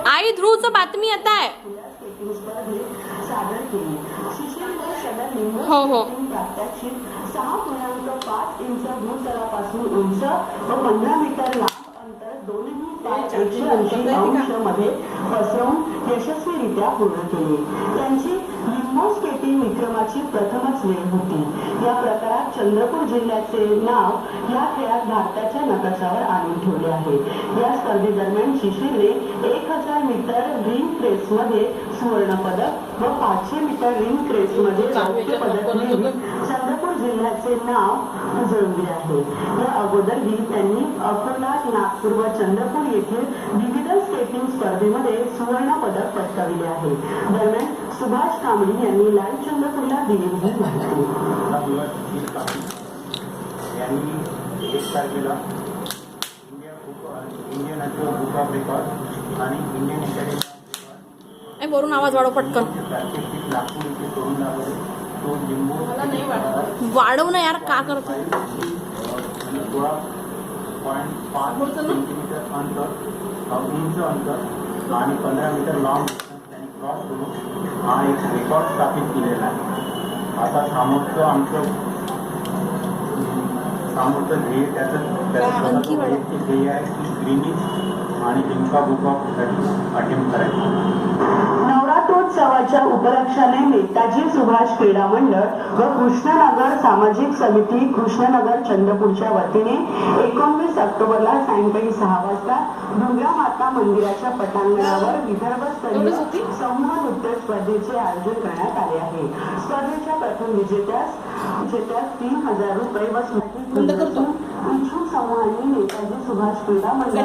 आई ध्रुवचं बातमी येत आहे. हो हो 6.5 इंच भूतलापासून उंच व 15 मीटर लांब अंतर दोन्ही 180 अंश मध्ये पसरवून यशस्वीरित्या पूर्ण केले. त्यांची लिम्बो स्केटिंग विक्रमाची प्रथमच वेळ होती. या प्रकारात चंद्रपूर जिल्ह्याचे नाव या खेळात भारताच्या नकाशावर आणून ठेवले आहे. या स्पर्धेदरम्यान शिशिरने 1000 मीटर रिंग रेसमध्ये सुवर्ण पदक व 500 मीटर रिंग रेसमध्ये रौप्य पदक मिळवून चंद्रपूर जिल्ह्याचे नाव उजळवले आहे. या अगोदरही त्यांनी अकोला, नागपूर व चंद्रपूर येथील विविध स्केटिंग स्पर्धेमध्ये सुवर्ण पदक पटकाविले आहे. दरम्यान सुभाष कांबळी यांनी लाईव्ह चंद्रपूरला दिलेली ही माहिती. यांनी 1 तारखेला इंडियन बुक ऑफ रेकॉर्ड आणि इंडियन अकॅडमी वरून आवाज वाढव पटकन. नागपूर इथे करून दाखवले. तो लिंबू वाढव ना यार, का करतो? 16.5 सेंटीमीटर अंतर उंच अंतर आणि 15 मीटर लॉंग त्यांनी क्रॉस करून हा एक रेकॉर्ड स्थापित केलेला आहे. आता सामर्थ्य ध्येय त्याचं ध्येय आहे की ग्रीनिज आणि लिम्का बुक ऑफ अटेम्प्ट करायचं. नवरात्रोत्सवाच्या उपलक्षाने नेताजी सुभाष क्रीडा मंडळ व कृष्णनगर सामाजिक समिती कृष्णनगर चंद्रपूरच्या वतीने 19 ऑक्टोबरला सायंकाळी 6 वाजता दुर्गा माता मंदिराच्या पटांगणावर विदर्भस्तरीय समूह नृत्य स्पर्धेचे आयोजन करण्यात आले आहे. स्पर्धेच्या प्रथम विजेत्यास 3000 रुपये व इच्छुक समूहांनी नेताजी सुभाष क्रीडा मंडळ